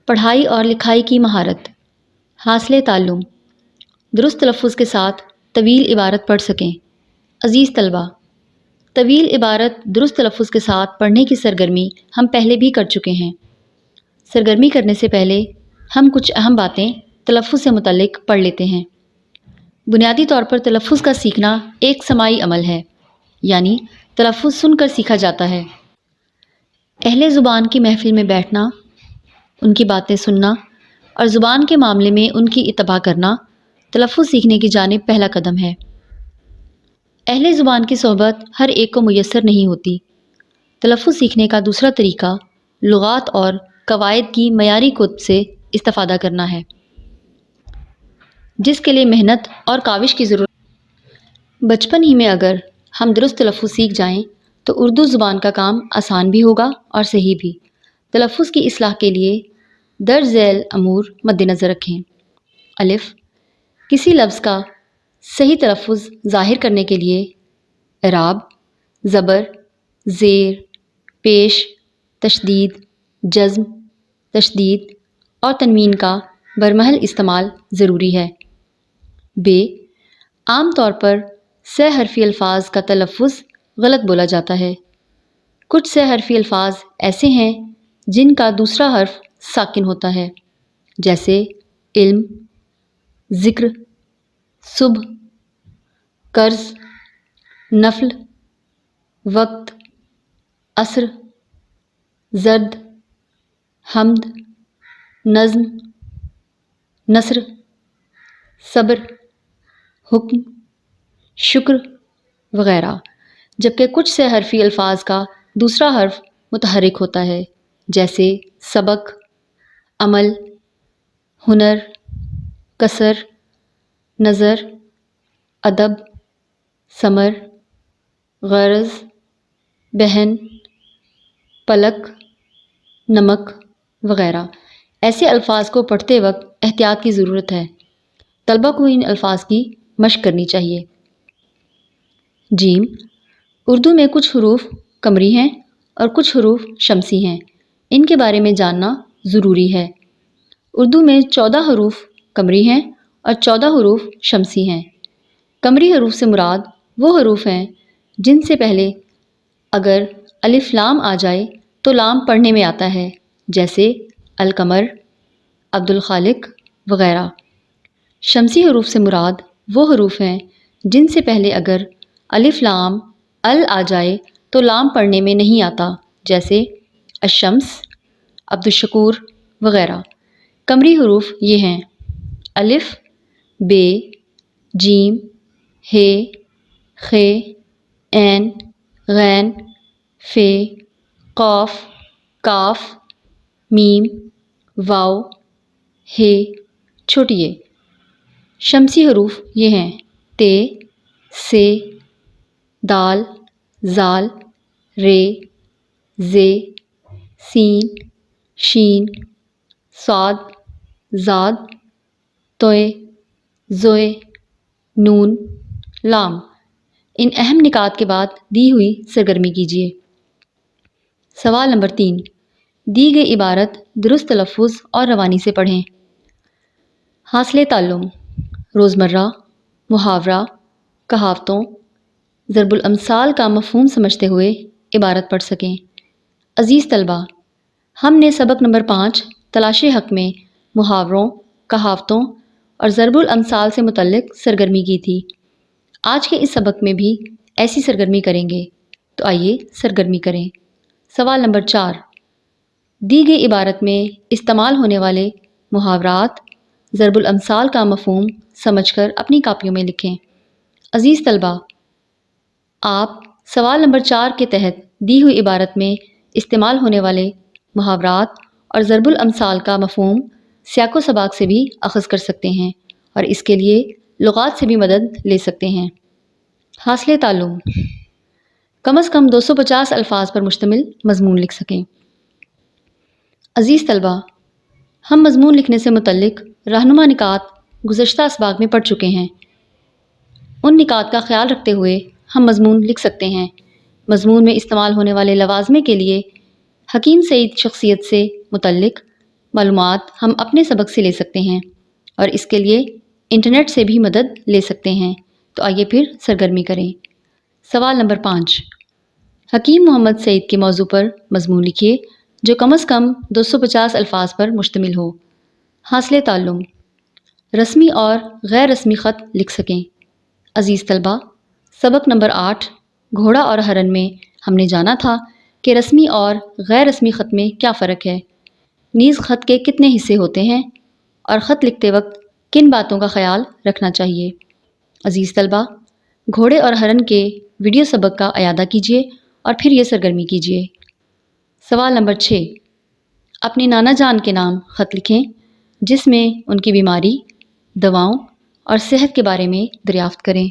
پڑھائی اور لکھائی کی مہارت، حاصل تعلم، درست تلفظ کے ساتھ طویل عبارت پڑھ سکیں۔ عزیز طلبہ، طویل عبارت درست تلفظ کے ساتھ پڑھنے کی سرگرمی ہم پہلے بھی کر چکے ہیں۔ سرگرمی کرنے سے پہلے ہم کچھ اہم باتیں تلفظ سے متعلق پڑھ لیتے ہیں۔ بنیادی طور پر تلفظ کا سیکھنا ایک سماعی عمل ہے، یعنی تلفظ سن کر سیکھا جاتا ہے۔ اہل زبان کی محفل میں بیٹھنا، ان کی باتیں سننا اور زبان کے معاملے میں ان کی اتباع کرنا تلفظ سیکھنے کی جانب پہلا قدم ہے۔ اہل زبان کی صحبت ہر ایک کو میسر نہیں ہوتی۔ تلفظ سیکھنے کا دوسرا طریقہ لغات اور قواعد کی معیاری کتب سے استفادہ کرنا ہے، جس کے لیے محنت اور کاوش کی ضرورت۔ بچپن ہی میں اگر ہم درست تلفظ سیکھ جائیں تو اردو زبان کا کام آسان بھی ہوگا اور صحیح بھی۔ تلفظ کی اصلاح کے لیے درج ذیل امور مد نظر رکھیں۔ الف، کسی لفظ کا صحیح تلفظ ظاہر کرنے کے لیے اعراب، زبر، زیر، پیش، تشدید، جزم، تشدید اور تنوین کا برمحل استعمال ضروری ہے۔ ب، عام طور پر سہ حرفی الفاظ کا تلفظ غلط بولا جاتا ہے۔ کچھ سہ حرفی الفاظ ایسے ہیں جن کا دوسرا حرف ساکن ہوتا ہے، جیسے علم، ذکر، صبح، قرض، نفل، وقت، عصر، زرد، حمد، نظم، نثر، صبر، حکم، شکر وغیرہ، جبکہ کچھ سے حرفی الفاظ کا دوسرا حرف متحرک ہوتا ہے، جیسے سبق، عمل، ہنر، کسر، نظر، ادب، ثمر، غرض، بہن، پلک، نمک وغیرہ۔ ایسے الفاظ کو پڑھتے وقت احتیاط کی ضرورت ہے۔ طلبہ کو ان الفاظ کی مشق کرنی چاہیے۔ جیم، اردو میں کچھ حروف قمری ہیں اور کچھ حروف شمسی ہیں، ان کے بارے میں جاننا ضروری ہے۔ اردو میں 14 حروف قمری ہیں اور 14 حروف شمسی ہیں۔ قمری حروف سے مراد وہ حروف ہیں جن سے پہلے اگر الف لام آ جائے تو لام پڑھنے میں آتا ہے، جیسے القمر، عبد الخالق وغیرہ۔ شمسی حروف سے مراد وہ حروف ہیں جن سے پہلے اگر الف لام ال آ جائے تو لام پڑھنے میں نہیں آتا، جیسے الشمس، عبد الشکور وغیرہ۔ قمری حروف یہ ہیں: الف، ب، جیم، ہ، خ، عین، غین، ف، قاف، کاف، میم، واو، ہ، چھوٹی ے۔ شمسی حروف یہ ہیں: ت، ث، دال، ذال، ر، ز، س، ش، صاد، ضاد، ط، ظ، نون، لام۔ ان اہم نکات کے بعد دی ہوئی سرگرمی کیجیے۔ سوال نمبر 3، دی گئی عبارت درست تلفظ اور روانی سے پڑھیں۔ حاصل تعلم، روزمرہ، محاورہ، کہاوتوں، ضرب الامثال کا مفہوم سمجھتے ہوئے عبارت پڑھ سکیں۔ عزیز طلبہ، ہم نے سبق نمبر 5 تلاش حق میں محاوروں، کہاوتوں اور ضرب الامثال سے متعلق سرگرمی کی تھی۔ آج کے اس سبق میں بھی ایسی سرگرمی کریں گے، تو آئیے سرگرمی کریں۔ سوال نمبر 4، دی گئی عبارت میں استعمال ہونے والے محاورات، ضرب الامثال کا مفہوم سمجھ کر اپنی کاپیوں میں لکھیں۔ عزیز طلبہ، آپ سوال نمبر 4 کے تحت دی ہوئی عبارت میں استعمال ہونے والے محاورات اور ضرب الامثال کا مفہوم سیاق و سباق سے بھی اخذ کر سکتے ہیں اور اس کے لیے لغات سے بھی مدد لے سکتے ہیں۔ حاصل تعلم، کم از کم 250 الفاظ پر مشتمل مضمون لکھ سکیں۔ عزیز طلبہ، ہم مضمون لکھنے سے متعلق رہنما نکات گزشتہ اسباق میں پڑھ چکے ہیں۔ ان نکات کا خیال رکھتے ہوئے ہم مضمون لکھ سکتے ہیں۔ مضمون میں استعمال ہونے والے لوازمے کے لیے حکیم سعید شخصیت سے متعلق معلومات ہم اپنے سبق سے لے سکتے ہیں اور اس کے لیے انٹرنیٹ سے بھی مدد لے سکتے ہیں۔ تو آئیے پھر سرگرمی کریں۔ سوال نمبر 5، حکیم محمد سعید کے موضوع پر مضمون لکھیے جو کم از کم 250 الفاظ پر مشتمل ہو۔ حاصل تعلم، رسمی اور غیر رسمی خط لکھ سکیں۔ عزیز طلبہ، سبق نمبر 8 گھوڑا اور ہرن میں ہم نے جانا تھا کہ رسمی اور غیر رسمی خط میں کیا فرق ہے، نیز خط کے کتنے حصے ہوتے ہیں اور خط لکھتے وقت کن باتوں کا خیال رکھنا چاہیے۔ عزیز طلبہ، گھوڑے اور ہرن کے ویڈیو سبق کا اعادہ کیجیے اور پھر یہ سرگرمی کیجیے۔ سوال نمبر 6، اپنے نانا جان کے نام خط لکھیں جس میں ان کی بیماری، دواؤں اور صحت کے بارے میں دریافت کریں۔